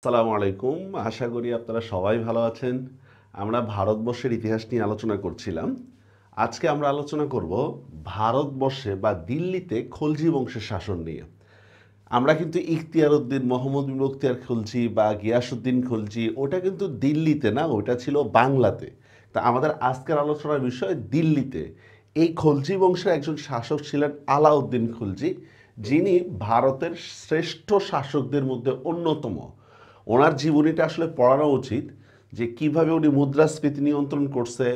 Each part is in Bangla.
আসসালামু আলাইকুম। আশা করি আপনারা সবাই ভালো আছেন। আমরা ভারতবর্ষের ইতিহাস নিয়ে আলোচনা করছিলাম। আজকে আমরা আলোচনা করব ভারতবর্ষে বা দিল্লিতে খলজি বংশের শাসন নিয়ে। আমরা কিন্তু ইখতিয়ার উদ্দিন, মোহাম্মদ বিন বখতিয়ার খলজি বা গিয়াসউদ্দিন খলজি ওটা কিন্তু দিল্লিতে না, ওটা ছিল বাংলাতে। তা আমাদের আজকের আলোচনার বিষয় দিল্লিতে। এই খলজি বংশের একজন শাসক ছিলেন আলাউদ্দিন খলজি, যিনি ভারতের শ্রেষ্ঠ শাসকদের মধ্যে অন্যতম। ওনার জীবনীটা আসলে পড়ানো উচিত, যে কিভাবে উনি মুদ্রাস্ফীতি নিয়ন্ত্রণ করছে,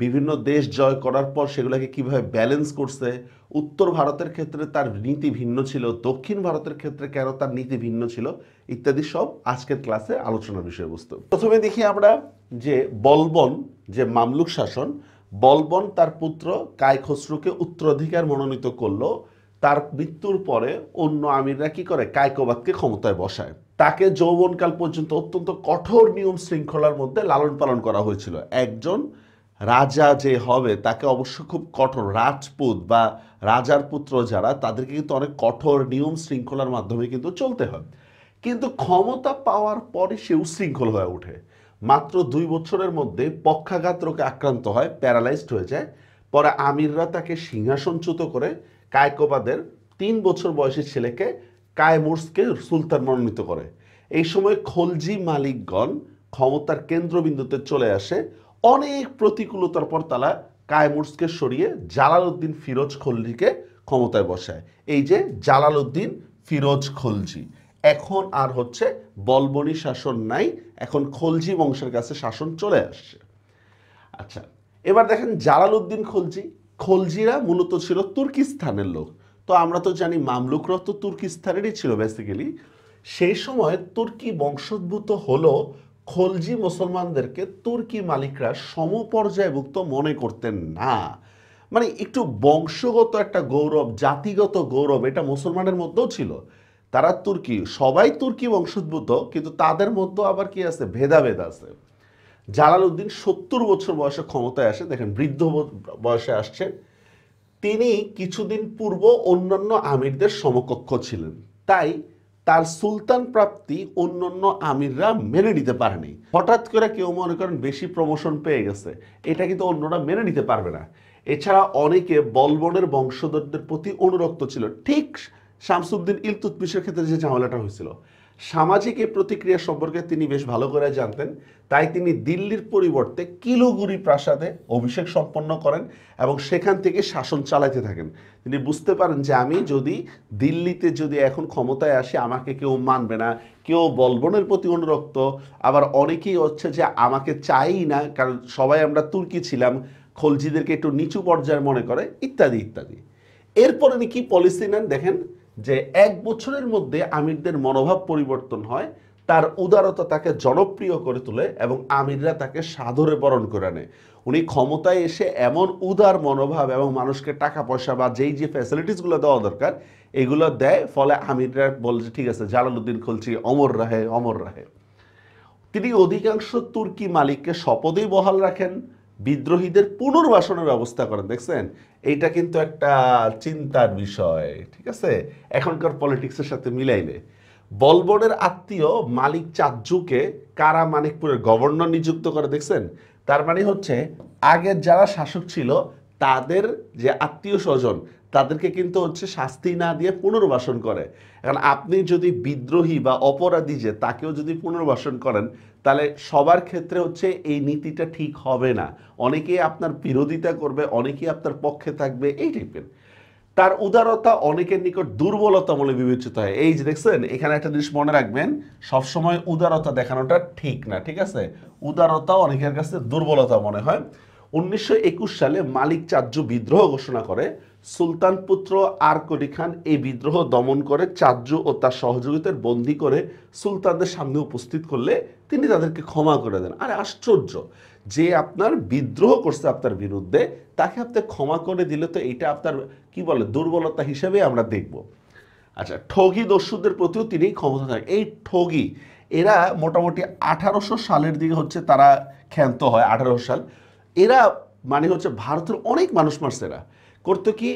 বিভিন্ন দেশ জয় করার পর সেগুলোকে কিভাবে ব্যালেন্স করছে, উত্তর ভারতের ক্ষেত্রে তার নীতি ভিন্ন ছিল, দক্ষিণ ভারতের ক্ষেত্রে কেন তার নীতি ভিন্ন ছিল, ইত্যাদি সব আজকের ক্লাসে আলোচনার বিষয়বস্তু। প্রথমে দেখি আমরা যে বলবন, যে মামলুক শাসন, বলবন তার পুত্র কাই খসরুকে উত্তরাধিকার মনোনীত করলো। তার মৃত্যুর পরে অন্য আমিররা কি করে, কায়কোবাদকে ক্ষমতায় বসায়। তাকে যৌবনকাল পর্যন্ত অত্যন্ত কঠোর নিয়ম শৃঙ্খলার মধ্যে লালন পালন করা হয়েছিল। একজন রাজা যে হবে তাকে অবশ্য খুব কঠোর, রাজপুত বা রাজার পুত্র যারা, তাদেরকে কিন্তু অনেক কঠোর নিয়ম শৃঙ্খলার মাধ্যমে কিন্তু চলতে হয়। কিন্তু ক্ষমতা পাওয়ার পরে সে উশৃঙ্খল হয়ে ওঠে। মাত্র 2 বছরের মধ্যে পক্ষাঘাত রোগে আক্রান্ত হয়, প্যারালাইজড হয়ে যায়। পরে আমিররা তাকে সিংহাসনচ্যুত করে কায়কোবাদের 3 বছর বয়সী ছেলেকে কায়মুর্সকে সুলতান মনোনীত করে। এই সময় খলজি মালিকগণ ক্ষমতার কেন্দ্রবিন্দুতে চলে আসে। অনেক প্রতিকূলতার পর তারা কায়মুর্সকে সরিয়ে জালালউদ্দিন ফিরোজ খলজিকে ক্ষমতায় বসায়। এই যে জালালউদ্দিন ফিরোজ খলজি। এখন আর হচ্ছে বলবনি শাসন নাই, এখন খলজি বংশের কাছে শাসন চলে আসছে। আচ্ছা, এবার দেখেন জালালউদ্দিন খলজি। খলজিরা মূলত ছিল তুর্কিস্তানের লোক। তো আমরা তো জানি মামলুকরা তো তুর্কিস্তানেরই ছিল বেসিক্যালি। সেই সময় তুর্কি বংশোদ্ভূত হলো খলজি মুসলমানদেরকে তুর্কি মালিকরা সমপর্যায়ভুক্ত মনে করতেন না। মানে একটু বংশগত একটা গৌরব, জাতিগত গৌরব এটা মুসলমানের মধ্যেও ছিল। তারা তুর্কি, সবাই তুর্কি বংশোদ্ভূত, কিন্তু তাদের মধ্যে আবার কি আছে, ভেদাভেদ আছে। জালালউদ্দিন 70 বছর বয়সে ক্ষমতায় আসে। দেখেন বৃদ্ধ বয়সে আসছেন। তিনি কিছুদিন পূর্ব অন্যান্য আমিরদের সমকক্ষ ছিলেন, তাই তার সুলতান প্রাপ্তি অন্যান্য আমিররা মেনে নিতে পারেনি। হঠাৎ করে কেউ মনে করেন বেশি প্রমোশন পেয়ে গেছে, এটা কিন্তু অন্যরা মেনে নিতে পারবে না। এছাড়া অনেকে বলবনের বংশধরদের প্রতি অনুরক্ত ছিল, ঠিক শামসুদ্দিন ইলতুৎমিশের ক্ষেত্রে যে ঝামেলাটা হয়েছিল। সামাজিক এই প্রতিক্রিয়া সম্পর্কে তিনি বেশ ভালো করে জানতেন, তাই তিনি দিল্লির পরিবর্তে কিলুগুড়ি প্রাসাদে অভিষেক সম্পন্ন করেন এবং সেখান থেকে শাসন চালাতে থাকেন। তিনি বুঝতে পারেন যে আমি যদি দিল্লিতে যদি এখন ক্ষমতায় আসি, আমাকে কেউ মানবে না, কেউ বলবনের প্রতি অনুরক্ত, আবার অনেকেই হচ্ছে যে আমাকে চাই না, কারণ সবাই আমরা তুর্কি ছিলাম, খলজিদেরকে একটু নিচু পর্যায়ে মনে করে, ইত্যাদি ইত্যাদি। এরপরে কি পলিসি নেন দেখেন, যে 1 বছরের মধ্যে আমিরদের মনোভাব পরিবর্তন হয়। তার উদারতা তাকে জনপ্রিয় করে তোলে এবং আমিররা তাকে সাদরে বরণ করে নেয়। উনি ক্ষমতায় এসে এমন উদার মনোভাব এবং মানুষকে টাকা পয়সা বা যেই যে ফ্যাসিলিটিসগুলো দেওয়া দরকার এগুলো দেয়, ফলে আমিররা বলে যে ঠিক আছে, জালালউদ্দিন খলজি অমর রাহে, অমর রাহে। তিনি অধিকাংশ তুর্কি মালিককে শপথেই বহাল রাখেন, বিদ্রোহীদের পুনর্বাসনের ব্যবস্থা করেন। দেখছেন, এইটা কিন্তু একটা চিন্তার বিষয়, ঠিক আছে, এখনকার পলিটিক্সের সাথে মিলাইলে। বলবনের আত্মীয় মালিক চাজ্জুকে কারা মানিকপুরের গভর্নর নিযুক্ত করে, দেখছেন। তার মানে হচ্ছে আগের যারা শাসক ছিল তাদের যে আত্মীয় স্বজন, তাদেরকে কিন্তু হচ্ছে শাস্তি না দিয়ে পুনর্বাসন করে। এখন আপনি যদি বিদ্রোহী বা অপরাধী যে তাকেও যদি পুনর্বাসন করেন, তাহলে সবার ক্ষেত্রে হচ্ছে এই নীতিটা ঠিক হবে না। অনেকেই আপনার বিরোধিতা করবে, অনেকেই আপনার পক্ষে থাকবে, এই টাইপের। তার উদারতা অনেকের নিকট দুর্বলতা বলে বিবেচিত হয়। এই যে দেখছেন, এখানে একটা জিনিস মনে রাখবেন, সবসময় উদারতা দেখানোটা ঠিক না, ঠিক আছে। উদারতা অনেকের কাছে দুর্বলতা মনে হয়। 1921 সালে মালিক চাজ্জু বিদ্রোহ ঘোষণা করে। সুলতান পুত্র আরকলি খান এই বিদ্রোহ দমন করে চাজ্জু ও তার সহযোগীদের বন্দী করে সুলতানদের সামনে উপস্থিত করলে তিনি তাদেরকে ক্ষমা করে দেন। আরে আশ্চর্য, যে আপনার বিদ্রোহ করছে আপনার বিরুদ্ধে, তাকে আপনি ক্ষমা করে দিলে তো এটা আপনার কি বলে দুর্বলতা হিসেবে আমরা দেখব। আচ্ছা, ঠগি দস্যুদের প্রতিও তিনি ক্ষমতা থাকেন। এই ঠগি এরা মোটামুটি 1800 সালের দিকে হচ্ছে তারা ক্ষান্ত হয়, 1800 সাল। এরা মানে হচ্ছে ভারতের অনেক মানুষ মারছে। এরা করতো কি,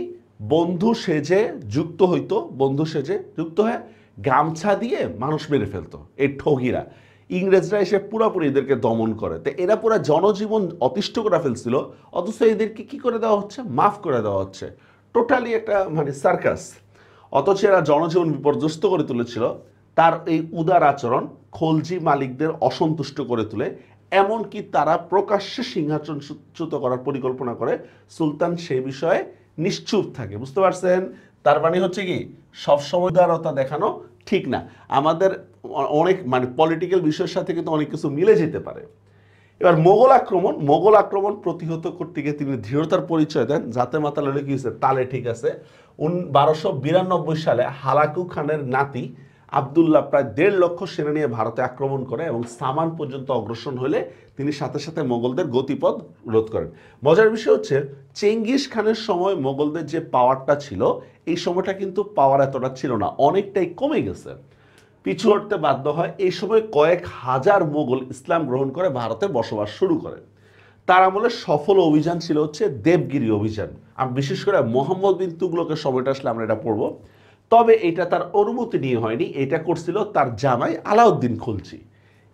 বন্ধু সেজে যুক্ত হইতো, বন্ধু সেজে যুক্ত হয়ে গামছা দিয়ে মানুষ মেরে ফেলতো এই ঠগিরা। ইংরেজরা এসে পুরোপুরি এদেরকে দমন করে, তো এরা পুরো জনজীবন অতিষ্ঠ করে ফেলছিল, অথচ এদেরকে কি করে দেওয়া হচ্ছে, মাফ করে দেওয়া হচ্ছে। টোটালি একটা মানে সার্কাস। অথচ এরা জনজীবন বিপর্যস্ত করে তুলেছিল। তার এই উদার আচরণ খলজি মালিকদের অসন্তুষ্ট করে তোলে, এমনকি তারা প্রকাশ্যে সিংহাসনচ্যুত করার পরিকল্পনা করে। সুলতান সেই বিষয়ে নিশ্চুপ থাকে। বুঝতে পারছেন? তার মানে হচ্ছে কি, সবসময় উদারতা দেখানো ঠিক না। আমাদের অনেক মানে পলিটিক্যাল বিষয়ের সাথে কিন্তু অনেক কিছু মিলে যেতে পারে। এবার মোগল আক্রমণ প্রতিহত করতে গিয়ে তিনি দৃঢ়তার পরিচয় দেন। যাতে মাতাল হলে কি হয়েছে, তালে ঠিক আছে। 1292 সালে হালাকু খানের নাতি আবদুল্লাহ প্রায় 1.5 লক্ষ সেনা নিয়ে ভারতে আক্রমণ করে এবং সামান পর্যন্ত অগ্রসর হলে তিনি সাথে সাথে মোগলদের গতিপথ রোধ করেন। মজার বিষয় হচ্ছে, চেঙ্গিস খানের সময় মোগলদের যে পাওয়ারটা ছিল, এই সময়টা কিন্তু পাওয়ার এতটা ছিল না, অনেকটাই কমে গেছে, পিছু হটতে বাধ্য হয়। এই সময় কয়েক হাজার মোগল ইসলাম গ্রহণ করে ভারতে বসবাস শুরু করে। তার আমলে সফল অভিযান ছিল হচ্ছে দেবগিরি অভিযান। আর বিশেষ করে মোহাম্মদ বিন তুগলকের সময়টা আসলে আমরা এটা পড়বো। তবে এটা তার অনুমতি নিয়ে হয়নি, এটা করছিল তার জামাই আলাউদ্দিন খলজি।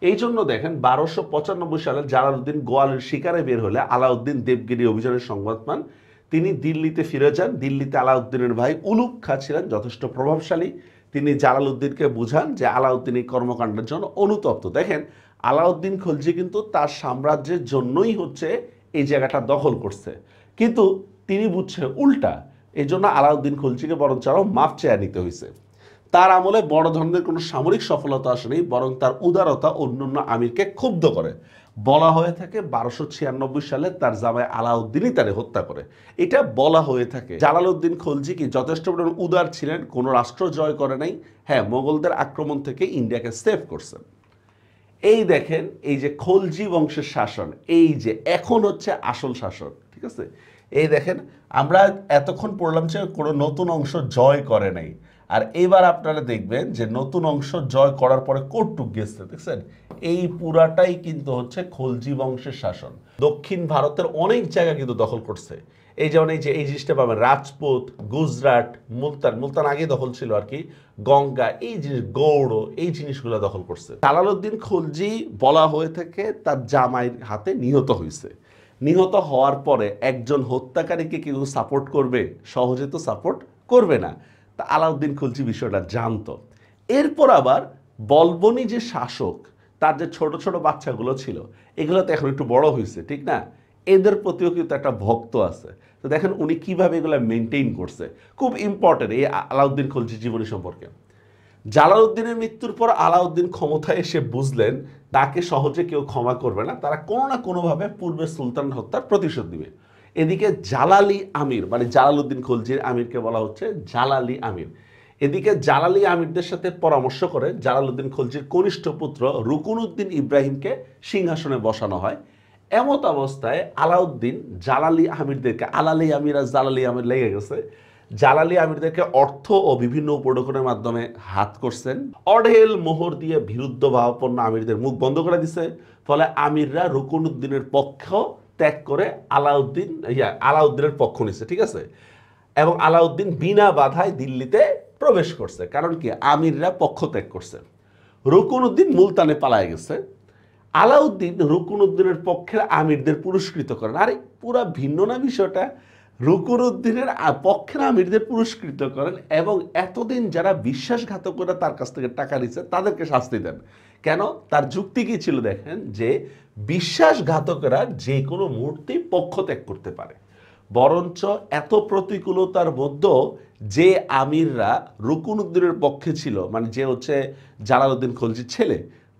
এই জন্য দেখেন 1295 সালে জালালউদ্দিন গোয়ালের শিকারে বের হলে আলাউদ্দিন দেবগিরি অভিযানের সংবাদ পান। তিনি দিল্লিতে ফিরে যান। দিল্লিতে আলাউদ্দিনের ভাই উলুগ খাঁ ছিলেন যথেষ্ট প্রভাবশালী। তিনি জালালউদ্দিনকে বুঝান যে আলাউদ্দিন এই কর্মকাণ্ডের জন্য অনুতপ্ত। দেখেন, আলাউদ্দিন খলজি কিন্তু তার সাম্রাজ্যের জন্যই হচ্ছে এই জায়গাটা দখল করছে, কিন্তু তিনি বুঝছে উল্টা। এই জন্য আলাউদ্দিন খলজিকে বরঞ্চ আরও মাফ চেয়ে নিতে হয়েছে। তার আমলে বড় ধরনের কোনো সামরিক সফলতা আসেনি, বরং তার উদারতা অন্যান্য আমিরকে ক্ষুব্ধ করে। বলা হয়ে থাকে 1296 সালে তার জামাই আলাউদ্দিনই তারে হত্যা করে। এটা বলা হয়ে থাকে। জালালউদ্দিন খলজি কি যথেষ্ট পরিমাণ উদার ছিলেন, কোনো রাষ্ট্র জয় করে নাই, হ্যাঁ মোগলদের আক্রমণ থেকে ইন্ডিয়াকে সেভ করছেন। এই দেখেন, এই যে খলজি বংশের শাসন, এই যে এখন হচ্ছে আসল শাসন, ঠিক আছে? এই দেখেন, আমরা এতক্ষণ পড়লাম যে কোনো নতুন অংশ জয় করে নাই, আর এবার আপনারা দেখবেন যে নতুন অংশ জয় করার পরে কটুক গেছে, দেখছেন? এই পুরাটাই কিন্তু হচ্ছে খলজি বংশের শাসন। দক্ষিণ ভারতের অনেক জায়গা কিন্তু দখল করছে। এই যেমন এই যে এই জিনিসটা পাবেন, রাজপুত, গুজরাট, মুলতান আগে দখল ছিল আর কি, গঙ্গা, এই জিনিস, গৌড়, এই জিনিসগুলো দখল করছে। জালালউদ্দিন খলজি বলা হয়ে থাকে তার জামাইয়ের হাতে নিহত হয়েছে। নিহত হওয়ার পরে একজন হত্যাকারীকে কেউ সাপোর্ট করবে? সহজে তো সাপোর্ট করবে না। তা আলাউদ্দিন খলজি বিষয়টা জানতো। এরপর আবার বলবনি যে শাসক, তার যে ছোট ছোট বাচ্চাগুলো ছিল, এগুলো তো এখন একটু বড় হয়েছে, ঠিক না? এদের প্রতিও কিন্তু একটা ভক্ত আছে। তো দেখেন উনি কিভাবে এগুলো মেনটেইন করছে, খুব ইম্পর্টেন্ট এই আলাউদ্দিন খলজি জীবনী সম্পর্কে। জালালউদ্দিনের মৃত্যুর পর আলাউদ্দিন ক্ষমতায় এসে বুঝলেন তাকে সহজে কেউ ক্ষমা করবে না, তারা কোনো না কোনোভাবে পূর্বে সুলতান হত্যার প্রতিশোধ দিবে। এদিকে জালালি আমির, মানে জালালউদ্দিন খলজির আমিরকে বলা হচ্ছে জালালি আমির। এদিকে জালালি আমিরদের সাথে পরামর্শ করে জালালউদ্দিন খলজির কনিষ্ঠ পুত্র রুকুনুদ্দিন ইব্রাহিমকে সিংহাসনে বসানো হয়। এমত অবস্থায় আলাউদ্দিন জালালি আমিরদেরকে, আলালি আমির আর জালালি আমির লেগে গেছে, জালালি আমিরদেরকে অর্থ ও বিভিন্ন উপঢৌকনের মাধ্যমে হাত করছেন। অঢেল মোহর দিয়ে বিরুদ্ধ ভাবাপন্ন আমিরদের মুখ বন্ধ করে দিছে। ফলে আমিররা রুকুনুদ্দিনের পক্ষ ত্যাগ করে আলাউদ্দিনের পক্ষ নিছে, ঠিক আছে? এবং আলাউদ্দিন বিনা বাধায় দিল্লিতে প্রবেশ করছে। কারণ কি, আমিররা পক্ষ ত্যাগ করছে। রুকুনুদ্দিন মুলতানে পালায় গেছে। আলাউদ্দিন রুকুনুদ্দিনের পক্ষের আমিরদের পুরস্কৃত করেন। আরে পুরা ভিন্ন না বিষয়টা? রুকুনুদ্দিনের পক্ষের আমিরদের পুরস্কৃত করেন এবং এতদিন যারা বিশ্বাসঘাতকরা তার কাছ থেকে টাকা নিচ্ছে তাদেরকে শাস্তি দেন। কেন? তার যুক্তি কি ছিল দেখেন, যে বিশ্বাসঘাতকরা যে কোনো মুহূর্তেই পক্ষ ত্যাগ করতে পারে। বরঞ্চ এত প্রতিকূলতার মধ্যেও যে আমিররা রুকুনুদ্দিনের পক্ষে ছিল, মানে যে হচ্ছে জালালউদ্দিন খলজির ছেলে,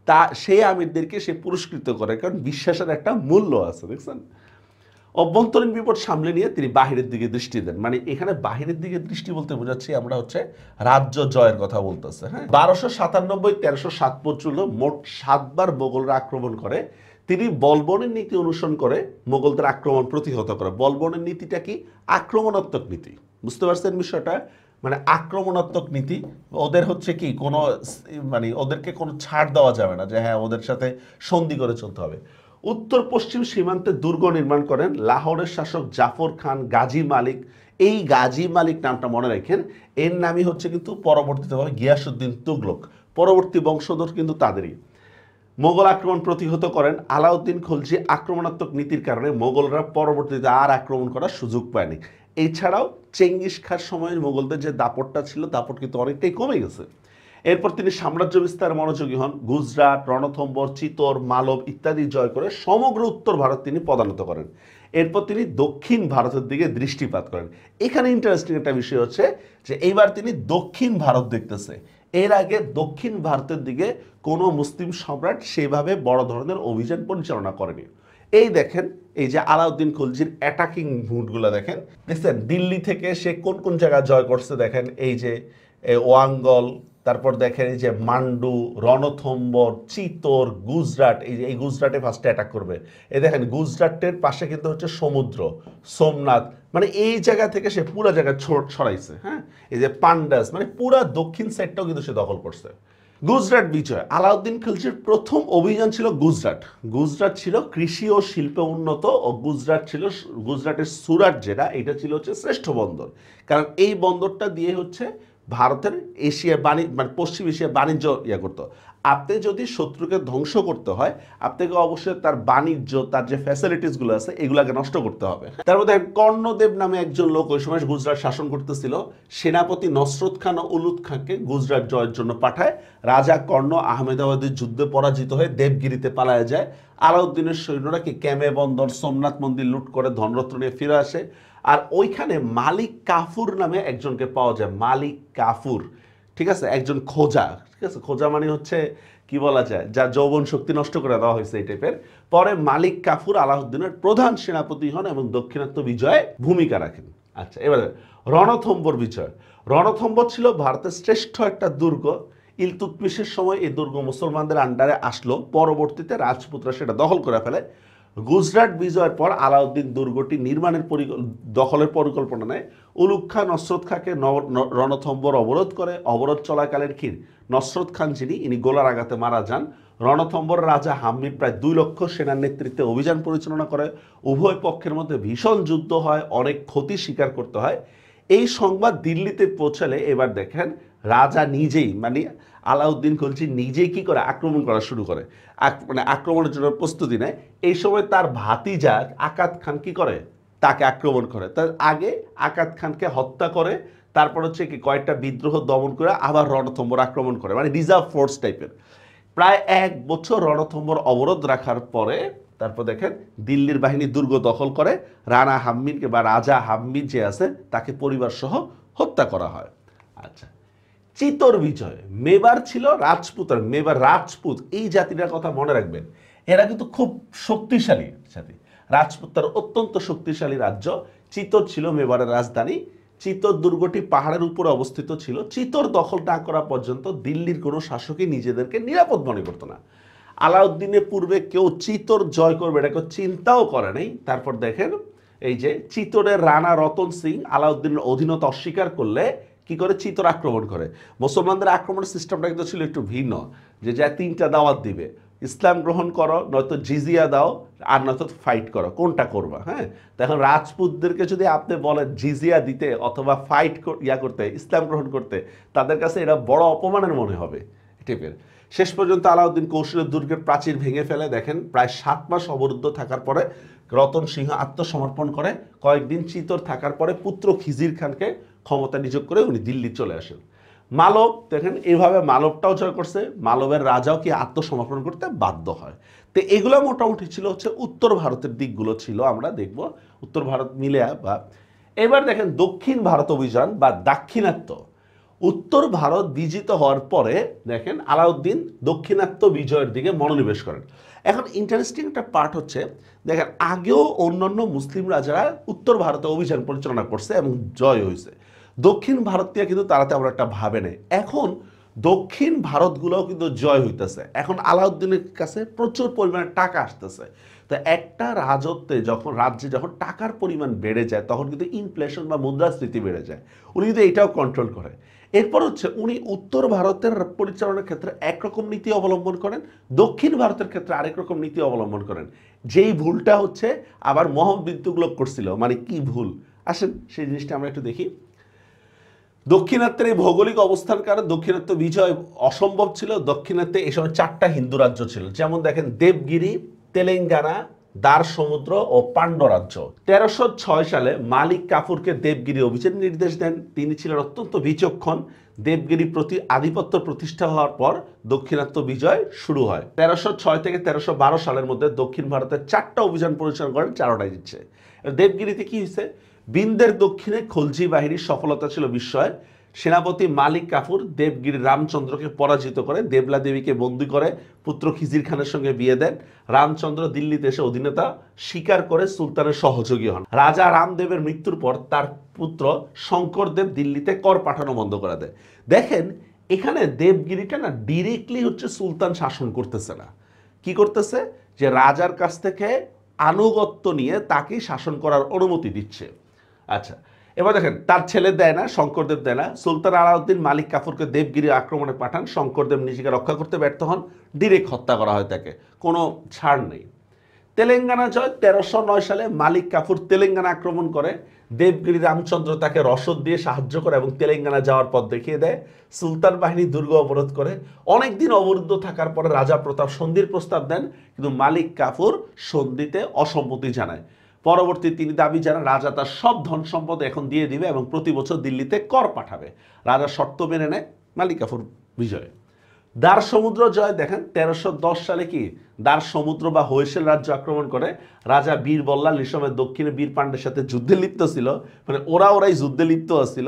তা সেই আমিরদেরকে সে পুরস্কৃত করে, কারণ বিশ্বাসের একটা মূল্য আছে, দেখছেন? অভ্যন্তরীণ বিপদ সামলে নিয়ে তিনি বাহিরের দিকে দৃষ্টি দেন। মানে এখানে বাহিরের দিকে দৃষ্টি বলতে বোঝাচ্ছি আমরা হচ্ছে রাজ্য জয়ের কথা বলতেছে। হ্যাঁ, 1297-1307 পর্যন্ত মোট 7 বার মোগলরা আক্রমণ করে। তিনি বলবনের নীতি অনুসরণ করে মোগলদের আক্রমণ প্রতিহত করে। বলবনের নীতিটা কি? আক্রমণাত্মক নীতি। বুঝতে পারছেন বিষয়টা? মানে আক্রমণাত্মক নীতি। ওদের হচ্ছে কি, কোনো মানে ওদেরকে কোনো ছাড় দেওয়া যাবে না যে হ্যাঁ ওদের সাথে সন্ধি করে চলতে হবে। উত্তর পশ্চিম সীমান্তে দুর্গ নির্মাণ করেন। লাহোরের শাসক জাফর খান, গাজী মালিক এই গাজী মালিক নামটা মনে রাখেন, এর নামই হচ্ছে কিন্তু পরবর্তীতে হবে গিয়াসউদ্দিন তুগলক। পরবর্তী বংশধর কিন্তু তাদেরই। মোগল আক্রমণ প্রতিহত করেন আলাউদ্দিন খলজি। আক্রমণাত্মক নীতির কারণে মোগলরা পরবর্তীতে আর আক্রমণ করার সুযোগ পায়নি। এছাড়াও চেঙ্গিস খার সময়ের মোগলদের যে দাপটটা ছিল, দাপট কিন্তু অনেকটাই কমে গেছে। এরপর তিনি সাম্রাজ্য বিস্তারে মনোযোগী হন। গুজরাট, রণথম্বর, চিতোর, মালব ইত্যাদি জয় করে সমগ্র উত্তর ভারত তিনি পদানত করেন। এরপর তিনি দক্ষিণ ভারতের দিকে দৃষ্টিপাত করেন। এখানে ইন্টারেস্টিং একটা বিষয় হচ্ছে যে এইবার তিনি দক্ষিণ ভারত দেখতেছে। এর আগে দক্ষিণ ভারতের দিকে কোনো মুসলিম সম্রাট সেভাবে বড় ধরনের অভিযান পরিচালনা করেনি। এই দেখেন, এই যে আলাউদ্দিন খলজির অ্যাটাকিং মুডগুলো দেখেন, দেখছেন দিল্লি থেকে সে কোন কোন জায়গা জয় করছে দেখেন। এই যে ওয়াঙ্গল, তারপর দেখেন এই যে মান্ডু, রণথম্বর, চিতোর, গুজরাট। এই যে এই গুজরাটে ফার্স্টে অ্যাটাক করবে। এই দেখেন গুজরাটের পাশে কিন্তু হচ্ছে সমুদ্র, সোমনাথ, মানে এই জায়গা থেকে সে পুরো জায়গা ছড়াইছে। হ্যাঁ, এই যে পান্ডাস, মানে পুরো দক্ষিণ সাইডটাও কিন্তু সে দখল করছে। গুজরাট বিজয়। আলাউদ্দিন খলজির প্রথম অভিযান ছিল গুজরাট। গুজরাট ছিল কৃষি ও শিল্পে উন্নত, ও গুজরাটের সুরাট যেটা, এটা ছিল হচ্ছে শ্রেষ্ঠ বন্দর। কারণ এই বন্দরটা দিয়ে হচ্ছে ভারতের এশিয়া মানে পশ্চিম এশিয়া বাণিজ্য করতো। আপনি যদি শত্রুকে ধ্বংস করতে হয়, আপনাকে অবশ্যই তার বাণিজ্য, তার যে ফ্যাসিলিটিসগুলো আছে এগুলাকে নষ্ট করতে হবে। তার মধ্যে কর্ণদেব নামে একজন লোক ওই সময় গুজরাট শাসন করতেছিল। সেনাপতি নসরত খান ও উলুদ খানকে গুজরাট জয়ের জন্য পাঠায়। রাজা কর্ণ আহমেদাবাদের যুদ্ধে পরাজিত হয়ে দেবগিরিতে পালায় যায়। আলাউদ্দিনের সৈন্যরা কি ক্যামে বন্দর, সোমনাথ মন্দির লুট করে ধনরত্ন নিয়ে ফিরে আসে। আর ওইখানে মালিক কাফুর নামে একজনকে পাওয়া যায়। মালিক কাফুর, ঠিক আছে, একজন খোজা। ঠিক আছে, খোজা মানে হচ্ছে কি বলা যায়, যা যৌবন শক্তি নষ্ট করে দেওয়া হয়েছে এই টাইপের। পরে মালিক কাফুর আলাউদ্দিনের প্রধান সেনাপতি হন এবং দাক্ষিণাত্য বিজয়ে ভূমিকা রাখেন। আচ্ছা, এবারে রণথম্বর বিজয়। রণথম্বর ছিল ভারতের শ্রেষ্ঠ একটা দুর্গ। ইলতুৎমিশের সময় এই দুর্গ মুসলমানদের আন্ডারে আসলো। পরবর্তীতে রাজপুতরা সেটা দখল করে ফেলে। গুজরাট বিজয়ের পর আলাউদ্দিন দুর্গটি নির্মাণের দখলের পরিকল্পনা নেয়। উলুগ খান নসরত খাঁকে রণথম্বর অবরোধ করে। অবরোধ চলাকালের ক্ষীর নসরত খান যিনি, ইনি গোলার আঘাতে মারা যান। রণথম্বর রাজা হাম্মিদ প্রায় 2 লক্ষ সেনার নেতৃত্বে অভিযান পরিচালনা করে। উভয় পক্ষের মধ্যে ভীষণ যুদ্ধ হয়, অনেক ক্ষতি স্বীকার করতে হয়। এই সংবাদ দিল্লিতে পৌঁছালে এবার দেখেন রাজা নিজেই, মানে আলাউদ্দিন খলজি নিজেই কি করে আক্রমণ করা শুরু করে, মানে আক্রমণের জন্য প্রস্তুতি নেয়। এই সময় তার ভাতিজা আকাত খান কি করে, তাকে আক্রমণ করে। তার আগে আকাত খানকে হত্যা করে, তারপর হচ্ছে কি কয়েকটা বিদ্রোহ দমন করে আবার রণথম্বর আক্রমণ করে, মানে রিজার্ভ ফোর্স টাইপের। প্রায় 1 বছর রণথম্বর অবরোধ রাখার পরে তারপর দেখেন দিল্লির বাহিনী দুর্গ দখল করে। রানা হাম্মিদকে বা রাজা হাম্মিদ যে আছে তাকে পরিবার সহ হত্যা করা হয়। আচ্ছা, চিতোর বিজয়। মেবার ছিল রাজপুতের, মেবার রাজপুত এই জাতিটার কথা মনে রাখবেন। এরা কিন্তু খুব শক্তিশালী জাতি। রাজপুত তার অত্যন্ত শক্তিশালী রাজ্য। চিতোর ছিল মেবারের রাজধানী। চিতোর দুর্গটি পাহাড়ের উপরে অবস্থিত ছিল। চিতোর দখল না করা পর্যন্ত দিল্লির কোনো শাসকই নিজেদেরকে নিরাপদ মনে করতো না। আলাউদ্দিনের পূর্বে কেউ চিতোর জয় করবে এটা কেউ চিন্তাও করে নাই। তারপর দেখেন এই যে চিতোরের রানা রতন সিং আলাউদ্দিনের অধীনতা অস্বীকার করলে কি করে চিতোর আক্রমণ করে। মুসলমানদের আক্রমণের সিস্টেমটা কিন্তু ছিল একটু ভিন্ন, যে যা 3টা দাওয়াত দিবে, ইসলাম গ্রহণ করো, নয়তো জিজিয়া দাও, আর নয়তো ফাইট করো, কোনটা করবা। হ্যাঁ, এখন রাজপুতদেরকে যদি আপনি বলেন জিজিয়া দিতে অথবা ফাইট করতে, ইসলাম গ্রহণ করতে, তাদের কাছে এটা বড় অপমানের মনে হবে টিপের। শেষ পর্যন্ত আলাউদ্দিন কৌশলের দুর্গের প্রাচীর ভেঙে ফেলে। দেখেন প্রায় 7 মাস অবরুদ্ধ থাকার পরে রতন সিংহ আত্মসমর্পণ করে। কয়েকদিন চিতোর থাকার পরে পুত্র খিজির খানকে ক্ষমতা নিযোগ করে উনি দিল্লি চলে আসেন। মালব দেখেন এইভাবে মালবটাও জয় করছে। মালবের রাজাও কি আত্মসমর্পণ করতে বাধ্য হয়। তো এগুলো মোটামুটি ছিল হচ্ছে উত্তর ভারতের দিকগুলো ছিল, আমরা দেখব উত্তর ভারত মিলে। বা এবার দেখেন দক্ষিণ ভারত অভিযান বা দাক্ষিণাত্য। উত্তর ভারত বিজিত হওয়ার পরে দেখেন আলাউদ্দিন দক্ষিণাত্য বিজয়ের দিকে মনোনিবেশ করেন। এখন ইন্টারেস্টিং একটা পার্ট হচ্ছে দেখেন আগেও অন্যান্য মুসলিম রাজারা উত্তর ভারতে অভিযান পরিচালনা করছে এবং জয় হয়েছে। দক্ষিণ ভারতীয় কিন্তু তারা তেমন একটা ভাবে নেই। এখন দক্ষিণ ভারতগুলোও কিন্তু জয় হইতেছে। এখন আলাউদ্দিনের কাছে প্রচুর পরিমাণে টাকা আসতেছে। তো একটা রাজ্যে যখন টাকার পরিমাণ বেড়ে যায় তখন কিন্তু ইনফ্লেশন বা মুদ্রাস্ফীতি বেড়ে যায়। উনি কিন্তু এটাও কন্ট্রোল করে। এরপর হচ্ছে উনি উত্তর ভারতের পরিচালনার ক্ষেত্রে একরকম নীতি অবলম্বন করেন, দক্ষিণ ভারতের ক্ষেত্রে আরেক রকম নীতি অবলম্বন করেন। যেই ভুলটা হচ্ছে আবার মোহাম্মদ বিন তুগলক করছিল। মানে কি ভুল? আসেন সেই জিনিসটা আমরা একটু দেখি। দক্ষিণাত্যের এই ভৌগোলিক অবস্থার কারণে দক্ষিণাত্য বিজয় অসম্ভব ছিল। দক্ষিণাত্যে এই সময় 4টা হিন্দু রাজ্য ছিল, যেমন দেখেন দেবগিরি, তেলেঙ্গানা, দার সমুদ্র ও পাণ্ড্য রাজ্য। 1306 সালে মালিক কাফুরকে দেবগিরি অভিযানের নির্দেশ দেন। তিনি ছিলেন অত্যন্ত বিচক্ষণ। দেবগিরি প্রতি আধিপত্য প্রতিষ্ঠা হওয়ার পর দক্ষিণাত্য বিজয় শুরু হয়। 1306 থেকে 1312 সালের মধ্যে দক্ষিণ ভারতের 4টা অভিযান পরিচালনা করেন, 4টাই জিতছে। দেবগিরিতে কি হয়েছে? বিন্দের দক্ষিণে খলজি বাহিনীর সফলতা ছিল বিস্ময়ের। সেনাপতি মালিক কাফুর দেবগিরি রামচন্দ্রকে পরাজিত করে দেবলা দেবীকে বন্দী করে পুত্র খিজির খানের সঙ্গে বিয়ে দেন। রামচন্দ্র দিল্লিতে এসে অধীনতা স্বীকার করে সুলতানের সহযোগী হন। রাজা রামদেবের মৃত্যুর পর তার পুত্র শঙ্করদেব দিল্লিতে কর পাঠানো বন্ধ করে দেয়। দেখেন এখানে দেবগিরিটা না ডিরেক্টলি হচ্ছে সুলতান শাসন করতেছে না, কি করতেছে যে রাজার কাছ থেকে আনুগত্য নিয়ে তাকে শাসন করার অনুমতি দিচ্ছে। আচ্ছা, এবার দেখেন তার ছেলে দেয় না, শঙ্করদেব দেয় না। সুলতান আলাউদ্দিন মালিক কাফুরকে দেবগিরি আক্রমণে পাঠান। শঙ্করদেব নিজেকে রক্ষা করতে ব্যর্থ হন, ডিরেক্ট হত্যা করা হয় তাকে, কোনো ছাড় নেই। তেলেঙ্গানা জয় 1309 সালে মালিক কাফুর তেলেঙ্গানা আক্রমণ করে। দেবগিরি রামচন্দ্র তাকে রসদ দিয়ে সাহায্য করে এবং তেলেঙ্গানা যাওয়ার পথ দেখিয়ে দেয়। সুলতান বাহিনী দুর্গ অবরোধ করে। অনেকদিন অবরুদ্ধ থাকার পরে রাজা প্রতাপ সন্ধির প্রস্তাব দেন, কিন্তু মালিক কাফুর সন্ধিতে অসম্মতি জানায়। পরবর্তী তিনি দাবি জানান রাজা তার সব ধন সম্পদ এখন দিয়ে দিবে এবং প্রতি বছর দিল্লিতে কর পাঠাবে। রাজা শর্ত মেনে নেয়, মালিক কাফুর বিজয়। দার সমুদ্র জয় দেখেন 1310 সালে কি দার সমুদ্র বা হৈসেল রাজ্য আক্রমণ করে। রাজা বীর বল্লাল এই সময় দক্ষিণে বীর পাণ্ডের সাথে যুদ্ধে লিপ্ত ছিল, মানে ওরাই যুদ্ধে লিপ্ত ছিল।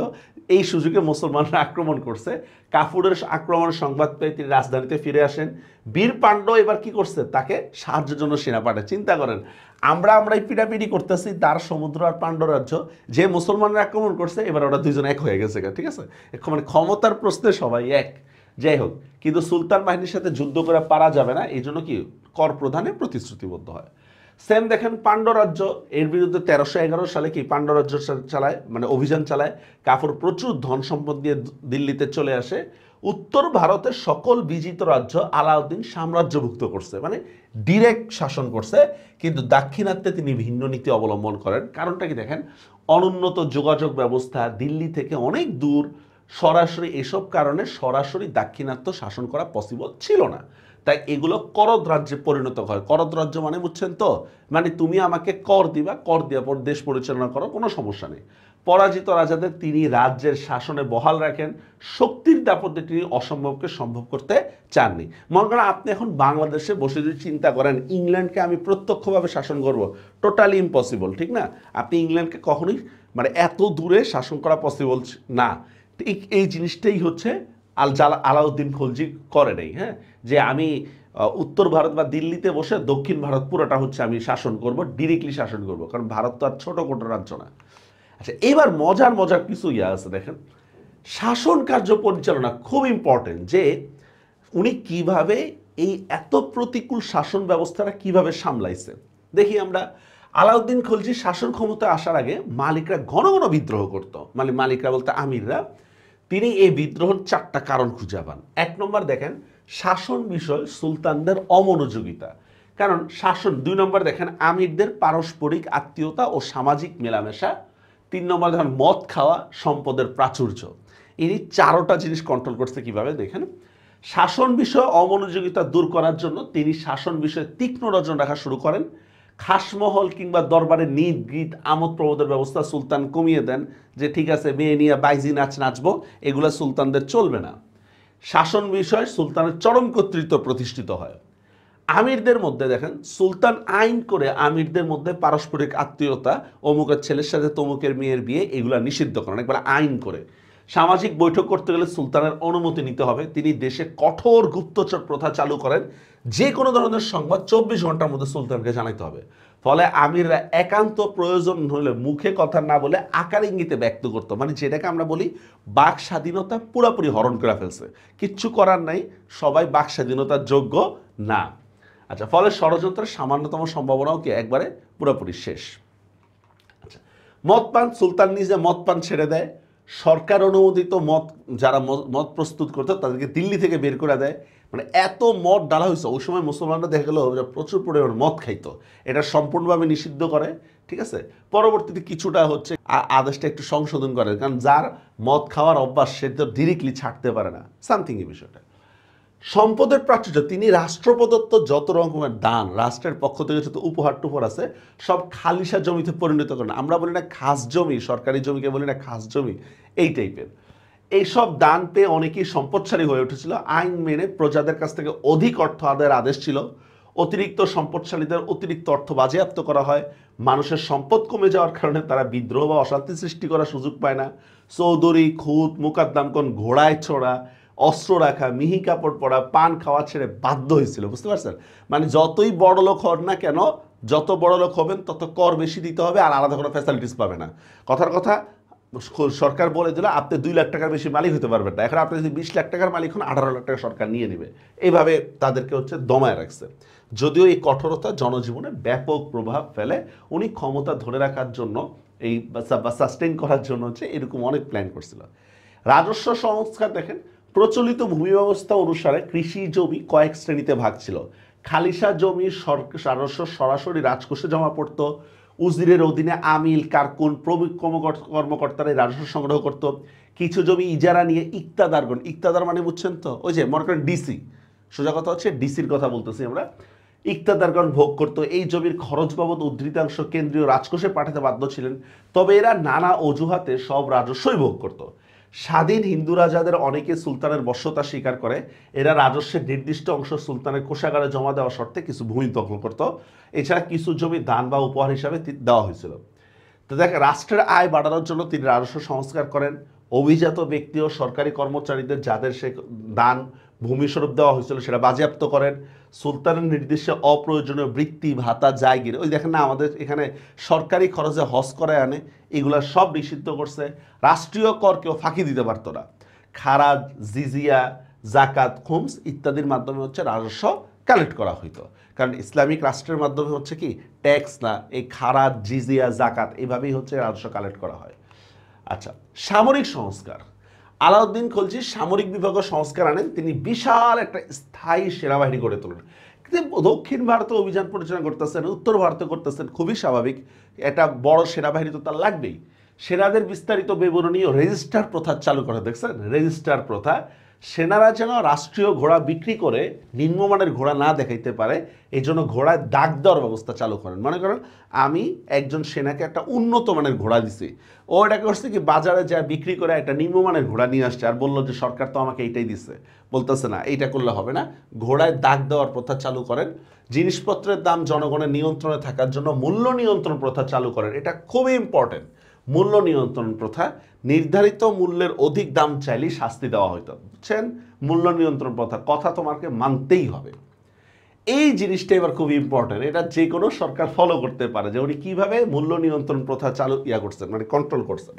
এই সুযোগে মুসলমানরা আক্রমণ করছে। কাফুরের আক্রমণের সংবাদ পেয়ে তিনি রাজধানীতে ফিরে আসেন। বীর পাণ্ড্য এবার কি করছে, তাকে সাহায্যের জন্য সেনা পাঠায়। চিন্তা করেন, আমরাই পিটাপিটি করতেছি দার সমুদ্র আর পাণ্ড্য রাজ্য, যে মুসলমানরা আক্রমণ করছে এবার ওরা দুইজন এক হয়ে গেছে, ঠিক আছে? মানে ক্ষমতার প্রশ্নে সবাই এক। যাই হোক, কিন্তু সুলতান বাহিনীর সাথে যুদ্ধ করে পারা যাবে না, এই জন্য কি কর প্রদানে প্রতিশ্রুতিবদ্ধ হয়। সেম দেখেন পাণ্ড্য রাজ্য, এর বিরুদ্ধে 1311 সালে কি পাণ্ড্য রাজ্য চালায়, মানে অভিযান চালায়। কাফুর প্রচুর ধন সম্পদ দিয়ে দিল্লিতে চলে আসে। উত্তর ভারতের সকল বিজিত রাজ্য আলাউদ্দিন সাম্রাজ্যভুক্ত করছে, মানে ডিরেক্ট শাসন করছে। কিন্তু দাক্ষিণাত্যে তিনি ভিন্ন নীতি অবলম্বন করেন। কারণটা কি দেখেন, অনুন্নত যোগাযোগ ব্যবস্থা, দিল্লি থেকে অনেক দূর, সরাসরি এসব কারণে সরাসরি দাক্ষিণাত্য শাসন করা পসিবল ছিল না। তাই এগুলো করদ রাজ্যে পরিণত হয়। করদ রাজ্য মানে বুঝছেন তো, মানে তুমি আমাকে কর দিবা, কর দেওয়ার পর দেশ পরিচালনা করো, কোনো সমস্যা নেই। পরাজিত রাজাদের তিনি রাজ্যের শাসনে বহাল রাখেন। শক্তির দাপটে তিনি অসম্ভবকে সম্ভব করতে চাননি। মনে করেন আপনি এখন বাংলাদেশে বসে যদি চিন্তা করেন ইংল্যান্ডকে আমি প্রত্যক্ষভাবে শাসন করব, টোটালি ইম্পসিবল, ঠিক না? আপনি ইংল্যান্ডকে কখনোই মানে এত দূরে শাসন করা পসিবল না। ঠিক এই জিনিসটাই হচ্ছে আলাউদ্দিন খলজি করে নেই, হ্যাঁ, যে আমি উত্তর ভারত বা দিল্লিতে বসে দক্ষিণ ভারত পুরোটা হচ্ছে আমি শাসন করব, ডিরেক্টলি শাসন করব, কারণ ভারত তো আর ছোট কোটো রাজ্য না। আচ্ছা, এবার মজার কিছু আছে দেখেন। শাসন কার্য পরিচালনা খুব ইম্পর্টেন্ট, যে উনি কিভাবে এই এত প্রতিকূল শাসন ব্যবস্থাটা কিভাবে সামলাইছে। দেখি আমরা, আলাউদ্দিন খলজি শাসন ক্ষমতায় আসার আগে মালিকরা ঘন ঘন বিদ্রোহ করত, মানে মালিকরা বলতে আমিররা। তিনি এই বিদ্রোহের 4টা কারণ খুঁজে পান। 1 নম্বর দেখেন শাসন বিষয় সুলতানদের অমনোযোগিতা, কারণ শাসন। 2 নম্বর দেখেন আমিরদের পারস্পরিক আত্মীয়তা ও সামাজিক মেলামেশা। 3 নম্বর দেখেন মদ খাওয়া, সম্পদের প্রাচুর্য। ইনি 4টা জিনিস কন্ট্রোল করতে কিভাবে দেখেন। শাসন বিষয়ে অমনোযোগিতা দূর করার জন্য তিনি শাসন বিষয়ে তীক্ষ্ণ নজর রাখা শুরু করেন। খাসমহল কিংবা দরবারে নিদ গীত আমোদ প্রমোদের ব্যবস্থা সুলতান কমিয়ে দেন, যে ঠিক আছে মেয়ে নিয়ে বাইজি নাচবো, এগুলো সুলতানদের চলবে না। শাসন বিষয়ে সুলতানের চরম কর্তৃত্ব প্রতিষ্ঠিত হয়। আমিরদের মধ্যে দেখেন সুলতান আইন করে আমিরদের মধ্যে পারস্পরিক আত্মীয়তা, অমুকের ছেলের সাথে তমুকের মেয়ের বিয়ে, এগুলা নিষিদ্ধ করেন, একবার আইন করে। সামাজিক বৈঠক করতে গেলে সুলতানের অনুমতি নিতে হবে। তিনি দেশে কঠোর গুপ্তচর প্রথা চালু করেন, যে কোনো ধরনের সংবাদ 24 ঘন্টার মধ্যে সুলতানকে জানাতে হবে। ফলে আমিররা একান্ত প্রয়োজন হলে মুখে কথা না বলে আকার ইঙ্গিতে ব্যক্ত করতো, মানে যেটাকে আমরা বলি বাক স্বাধীনতা পুরোপুরি হরণ করে ফেলছে, কিচ্ছু করার নাই, সবাই বাক স্বাধীনতার যোগ্য না। আচ্ছা, ফলে ষড়যন্ত্রের সামান্যতম সম্ভাবনাও কি একবারে পুরোপুরি শেষ। আচ্ছা, মদ পান, সুলতান নিজে মদ পান ছেড়ে দেয়। সরকার অনুমোদিত মদ যারা মদ প্রস্তুত করতো তাদেরকে দিল্লি থেকে বের করে দেয়। মানে এত মদ ডালা হয়েছে। ওই সময় মুসলমানরা দেখা গেল প্রচুর পরিমাণে মদ খাইতো, এটা সম্পূর্ণভাবে নিষিদ্ধ করে, ঠিক আছে। পরবর্তীতে কিছুটা হচ্ছে আদেশটা একটু সংশোধন করে, কারণ যার মদ খাওয়ার অভ্যাস সে তো ডিরেক্টলি ছাড়তে পারে না, সামথিং এই বিষয়টা। সম্পদের প্রাচুর্য, তিনি রাষ্ট্র প্রদত্ত যত রকমের দান, রাষ্ট্রের পক্ষ থেকে যত উপহার টুপহার আছে সব খালিসা জমিতে পরিণত করেন। আমরা বলি না খাস জমি, সরকারি জমিকে বলি না খাস জমি, এই টাইপের। এইসব দান পেয়ে অনেকেই সম্পদশালী হয়ে উঠেছিল। আইন মেনে প্রজাদের কাছ থেকে অধিক অর্থ আদায়ের আদেশ ছিল। অতিরিক্ত সম্পদশালীদের অতিরিক্ত অর্থ বাজেয়াপ্ত করা হয়। মানুষের সম্পদ কমে যাওয়ার কারণে তারা বিদ্রোহ বা অশান্তি সৃষ্টি করার সুযোগ পায় না। চৌধুরী, খুত, মুকাদ্দামগণ ঘোড়ায় চড়া, অস্ত্র রাখা, মিহি কাপড় পরা, পান খাওয়া ছেড়ে বাধ্য হয়েছিল, বুঝতে পারছেন? মানে যতই বড় লোক হন না কেন, যত বড় লোক হবেন তত কর বেশি দিতে হবে, আর আলাদা কোনো ফ্যাসিলিটিস পাবে না। কথার কথা, সরকার বলে দিল আপনি 2 লাখ টাকার বেশি মালিক হতে পারবেন না। এখন আপনি যদি 20 লাখ টাকার মালিক হন, 18 লাখ টাকা সরকার নিয়ে নেবে। এইভাবে তাদেরকে হচ্ছে দমায় রাখছে। যদিও এই কঠোরতা জনজীবনে ব্যাপক প্রভাব ফেলে, উনি ক্ষমতা ধরে রাখার জন্য এই সাস্টেইন করার জন্য হচ্ছে এরকম অনেক প্ল্যান করছিল। রাজস্ব সংস্কার দেখেন, প্রচলিত ভূমি ব্যবস্থা অনুসারে কৃষি জমি কয়েক শ্রেণীতে ভাগ ছিল। খালিসা জমি রাজস্ব সরাসরি রাজকোষে জমা পড়তো। উজিরের অধীনে আমিল, কারকুন প্রমুখ কর্মকর্তারা রাজস্ব সংগ্রহ করত। কিছু জমি ইজারা নিয়ে ইক্তাদারগণ, ইক্তাদার মানে বুঝছেন তো, ওই যে মনে করেন ডিসি, সোজা কথা হচ্ছে ডিসির কথা বলতেছি আমরা, ইক্তাদারগণ ভোগ করতো। এই জমির খরচ বাবদ উদ্ধৃতাংশ কেন্দ্রীয় রাজকোষে পাঠাতে বাধ্য ছিলেন, তবে এরা নানা অজুহাতে সব রাজস্বই ভোগ করত। স্বাধীন হিন্দু রাজাদের অনেকে সুলতানের বশ্যতা স্বীকার করে। এরা রাজস্বের নির্দিষ্ট অংশ সুলতানের কোষাগারে জমা দেওয়ার শর্তে কিছু ভূমি দখল করত। এছাড়া কিছু জমি দান বা উপহার হিসাবে দেওয়া হয়েছিল। তো দেখ, রাষ্ট্রের আয় বাড়ানোর জন্য তিনি রাজস্ব সংস্কার করেন। অভিজাত ব্যক্তি ও সরকারি কর্মচারীদের যাদের সে দান ভূমিস্বরূপ দেওয়া হয়েছিল সেটা বাজেয়াপ্ত করেন। সুলতানের নির্দেশে অপ্রয়োজনীয় বৃত্তি, ভাতা, জায়গির, ওই দেখেন না আমাদের এখানে সরকারি খরচে হজ করায় আনে, এগুলা সব নিষিদ্ধ করছে। রাষ্ট্রীয় কর কেউ ফাঁকি দিতে পারতো না। খারাজ, জিজিয়া, জাকাত, খুমস ইত্যাদির মাধ্যমে হচ্ছে রাজস্ব কালেক্ট করা হইতো। কারণ ইসলামিক রাষ্ট্রের মাধ্যমে হচ্ছে কি ট্যাক্স না, এই খারাজ, জিজিয়া, জাকাত এইভাবেই হচ্ছে রাজস্ব কালেক্ট করা হয়। আচ্ছা, সামরিক সংস্কার, আলাউদ্দিন খলজি সামরিক বিভাগও সংস্কার আনেন। তিনি বিশাল একটা স্থায়ী সেনাবাহিনী গড়ে তোলেন। কিন্তু দক্ষিণ ভারতে অভিযান পরিচালনা করতেছেন, উত্তর ভারতে করতেছেন, খুবই স্বাভাবিক, একটা বড় সেনাবাহিনী তো তার লাগবেই। সেনাদের বিস্তারিত বিবরণী ও রেজিস্টার প্রথা চালু করে, দেখছেন রেজিস্টার প্রথা। সেনারা যেন রাষ্ট্রীয় ঘোড়া বিক্রি করে নিম্নমানের ঘোড়া না দেখাইতে পারে, এই জন্য ঘোড়ায় দাগ দেওয়ার ব্যবস্থা চালু করেন। মনে করেন আমি একজন সেনাকে একটা উন্নত মানের ঘোড়া দিছি, ও এটাকে করছে কি বাজারে যা বিক্রি করে একটা নিম্নমানের ঘোড়া নিয়ে আসছে, আর বললো যে সরকার তো আমাকে এইটাই দিচ্ছে, বলতেছে না এইটা করলে হবে না, ঘোড়ায় দাগ দেওয়ার প্রথা চালু করেন। জিনিসপত্রের দাম জনগণের নিয়ন্ত্রণে থাকার জন্য মূল্য নিয়ন্ত্রণ প্রথা চালু করেন। এটা খুবই ইম্পর্টেন্ট, মূল্য নিয়ন্ত্রণ প্রথা। নির্ধারিত মূল্যের অধিক দাম চাইলেই শাস্তি দেওয়া হইতো, বুঝছেন? মূল্য নিয়ন্ত্রণ প্রথা, কথা তোমাকে মানতেই হবে। এই জিনিসটা এবার খুব ইম্পর্টেন্ট, এটা যে কোনো সরকার ফলো করতে পারে যে উনি কীভাবে মূল্য নিয়ন্ত্রণ প্রথা চালু করছেন, মানে কন্ট্রোল করছেন।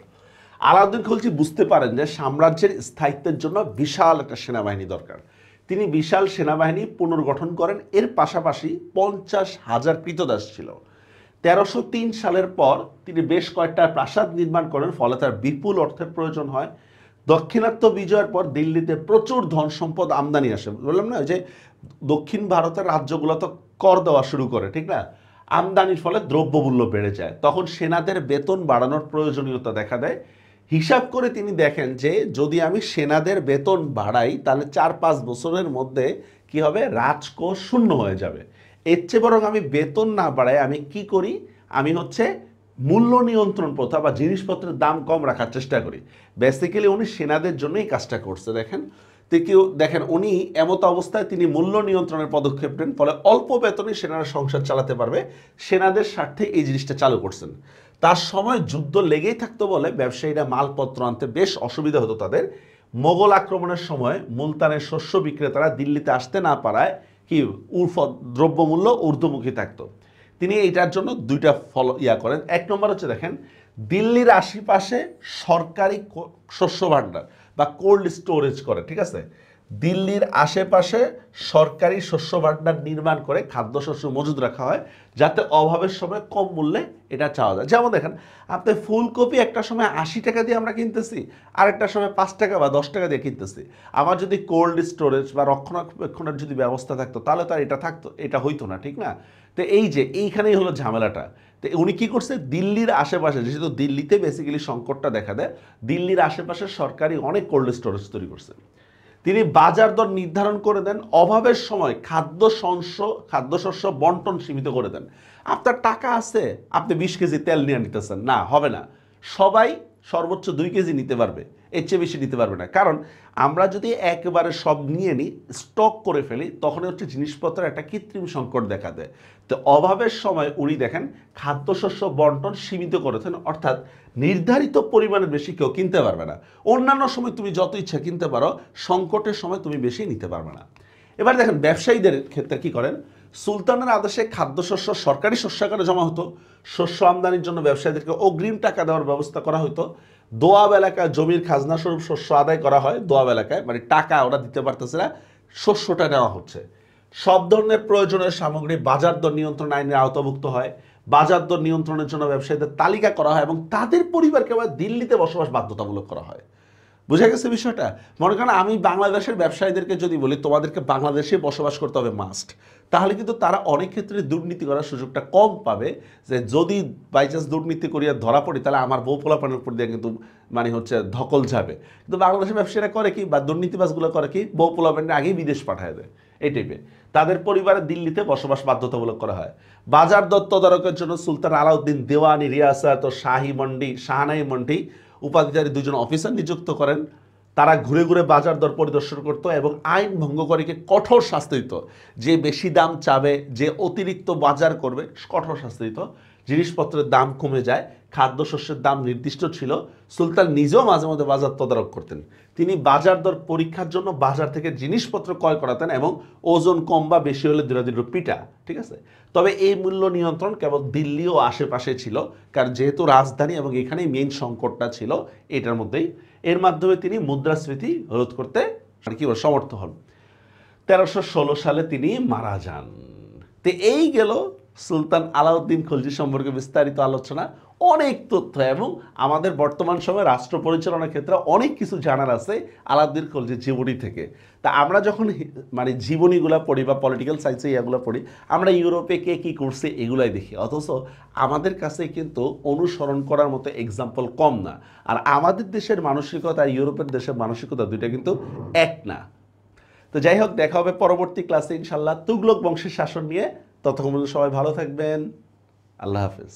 আলাউদ্দিন খলজি বুঝতে পারেন যে সাম্রাজ্যের স্থায়িত্বের জন্য বিশাল একটা সেনাবাহিনী দরকার। তিনি বিশাল সেনাবাহিনী পুনর্গঠন করেন। এর পাশাপাশি 50,000 কৃতদাস ছিল। 1303 সালের পর তিনি বেশ কয়েকটা প্রাসাদ নির্মাণ করেন, ফলে তার বিপুল অর্থের প্রয়োজন হয়। দক্ষিণাত্য বিজয়ের পর দিল্লিতে প্রচুর ধন সম্পদ আমদানি আসে। বললাম না যে দক্ষিণ ভারতের রাজ্যগুলো তো কর দেওয়া শুরু করে, ঠিক না? আমদানির ফলে দ্রব্যমূল্য বেড়ে যায়, তখন সেনাদের বেতন বাড়ানোর প্রয়োজনীয়তা দেখা দেয়। হিসাব করে তিনি দেখেন যে যদি আমি সেনাদের বেতন বাড়াই তাহলে 4-5 বছরের মধ্যে কি হবে, রাজকোষ শূন্য হয়ে যাবে। এর চেয়ে বরং আমি বেতন না বাড়াই আমি কি করি, আমি হচ্ছে মূল্য নিয়ন্ত্রণ প্রথা বা জিনিসপত্রের দাম কম রাখার চেষ্টা করি। বেসিক্যালি উনি সেনাদের জন্যই কাজটা করছে। দেখেন উনি এমত অবস্থায় তিনি মূল্য নিয়ন্ত্রণের পদক্ষেপ নেন, ফলে অল্প বেতনে সেনারা সংসার চালাতে পারবে। সেনাদের স্বার্থে এই জিনিসটা চালু করছেন। তার সময় যুদ্ধ লেগেই থাকতো বলে ব্যবসায়ীরা মালপত্র আনতে বেশ অসুবিধা হতো তাদের। মোগল আক্রমণের সময় মুলতানের শস্য বিক্রেতারা দিল্লিতে আসতে না পারায় কি দ্রব্যমূল্য ঊর্ধ্বমুখী থাকতো। তিনি এইটার জন্য দুইটা করেন। এক নম্বর হচ্ছে দেখেন, দিল্লির আশেপাশে সরকারি শস্য ভাণ্ডার বা কোল্ড স্টোরেজ করে, ঠিক আছে? দিল্লির আশেপাশে সরকারি শস্য ভাণ্ডার নির্মাণ করে খাদ্যশস্য মজুদ রাখা হয় যাতে অভাবের সময় কম মূল্যে এটা চাওয়া যায়। যেমন দেখেন, আপনি ফুলকপি একটা সময় 80 টাকা দিয়ে আমরা কিনতেছি, আরেকটা সময় 5 টাকা বা 10 টাকা দিয়ে কিনতেছি। আমার যদি কোল্ড স্টোরেজ বা রক্ষণাবেক্ষণের যদি ব্যবস্থা থাকতো তাহলে তো আর এটা থাকতো, এটা হইতো না, ঠিক না? তো এই যে এইখানেই হলো ঝামেলাটা। তো উনি কি করছে, দিল্লির আশেপাশে, যেহেতু দিল্লিতে বেসিক্যালি সংকটটা দেখা দেয়, দিল্লির আশেপাশে সরকারি অনেক কোল্ড স্টোরেজ তৈরি করছে। তিনি বাজার দর নির্ধারণ করে দেন, অভাবের সময় খাদ্যশস্য বন্টন সীমিত করে দেন। আপনার টাকা আছে, আপনি 20 কেজি তেল নিয়ে নিতেছেন, না হবে না। সবাই সর্বোচ্চ 2 কেজি নিতে পারবে, এর চেয়ে বেশি নিতে পারবে না। কারণ আমরা যদি একেবারে সব নিয়ে নিই, স্টক করে ফেলি, তখন হচ্ছে জিনিসপত্রের একটা কৃত্রিম সংকট দেখা দেয়। তো অভাবের সময় উনি দেখেন খাদ্যশস্য বন্টন সীমিত করেছেন, অর্থাৎ নির্ধারিত পরিমাণের বেশি কেউ কিনতে পারবে না। অন্যান্য সময় তুমি যত ইচ্ছা কিনতে পারো, সংকটের সময় তুমি বেশি নিতে পারবে না। এবার দেখেন ব্যবসায়ীদের ক্ষেত্রে কি করেন, সুলতানের আদেশে খাদ্যশস্য সরকারি শস্যাগারে জমা হতো। শস্য আমদানির জন্য ব্যবসায়ীদেরকে অগ্রিম টাকা দেওয়ার ব্যবস্থা করা হতো। দোয়াব এলাকায় জমির খাজনা স্বরূপ শস্য আদায় করা হয়। দোয়াব এলাকায় মানে টাকা ওরা দিতে পারতেছে না, শস্যটা নেওয়া হচ্ছে। সব ধরনের প্রয়োজনীয় সামগ্রী বাজার দর নিয়ন্ত্রণ আইনের আওতাভুক্ত হয়। বাজার দর নিয়ন্ত্রণের জন্য ব্যবসায়ীদের তালিকা করা হয় এবং তাদের পরিবারকে আবার দিল্লিতে বসবাস বাধ্যতামূলক করা হয়। বুঝা গেছে বিষয়টা? মনে করেন আমি বাংলাদেশের ব্যবসায়ীদেরকে যদি বলি তোমাদেরকে বাংলাদেশে বসবাস করতে হবে মাস্ট, তাহলে কিন্তু তারা অনেক ক্ষেত্রে দুর্নীতি করার সুযোগটা কম পাবে। যে যদি বাই চান্স দুর্নীতি করিয়া ধরা পড়ি, তাহলে আমার বউ পোলাপানের উপর দিয়ে কিন্তু মানে হচ্ছে ধকল যাবে। কিন্তু বাংলাদেশের ব্যবসায়ীরা করে কি, বা দুর্নীতিবাজগুলো করে কি, বউ পোলাপানের আগেই বিদেশ পাঠায় দেয়। এই টাইপের তাদের পরিবারের দিল্লিতে বসবাস বাধ্যতামূলক করা হয়। বাজার দর তদারকের জন্য সুলতান আলাউদ্দিন দেওয়ানি রিয়াসাত ও শাহানাই মন্ডি উপাধিধারী 2 জন অফিসার নিযুক্ত করেন। তারা ঘুরে ঘুরে বাজার দর পরিদর্শন করত এবং আইন ভঙ্গকারীকে কঠোর শাস্তি দিত। যে বেশি দাম চাবে, যে অতিরিক্ত বাজার করবে, কঠোর শাস্তি দিত। জিনিসপত্রের দাম কমে যায়, খাদ্যশস্যের দাম নির্দিষ্ট ছিল। সুলতান নিজেও মাঝে মধ্যে বাজার তদারক করতেন। তিনি বাজার দর পরীক্ষার জন্য বাজার থেকে জিনিসপত্র ক্রয় করাতেন এবং ওজন কম বা বেশি হলে দুরাদির পিটা, ঠিক আছে? তবে এই মূল্য নিয়ন্ত্রণ কেবল দিল্লি ও আশেপাশে ছিল, কারণ যেহেতু রাজধানী এবং এখানেই মেইন সংকটটা ছিল এটার মধ্যেই। এর মাধ্যমে তিনি মুদ্রাস্ফীতি রোধ করতে কি সমর্থ হন। 1316 সালে তিনি মারা যান। তো এই গেল সুলতান আলাউদ্দিন খলজি সম্পর্কে বিস্তারিত আলোচনা। অনেক তথ্য এবং আমাদের বর্তমান সময়ে রাষ্ট্র পরিচালনার ক্ষেত্রে অনেক কিছু জানার আছে আলাউদ্দিন খলজির জীবনী থেকে। তা আমরা যখন মানে জীবনীগুলো পড়ি বা পলিটিক্যাল সায়েন্সে এগুলো পড়ি, আমরা ইউরোপে কে কী করছে এগুলাই দেখি, অথচ আমাদের কাছে কিন্তু অনুসরণ করার মতো এক্সাম্পল কম না। আর আমাদের দেশের মানসিকতা আর ইউরোপের দেশের মানসিকতা দুইটা কিন্তু এক না। তো যাই হোক, দেখা হবে পরবর্তী ক্লাসে ইনশাল্লাহ তুগলক বংশের শাসন নিয়ে। ততক্ষণ সবাই ভালো থাকবেন। আল্লাহ হাফেজ।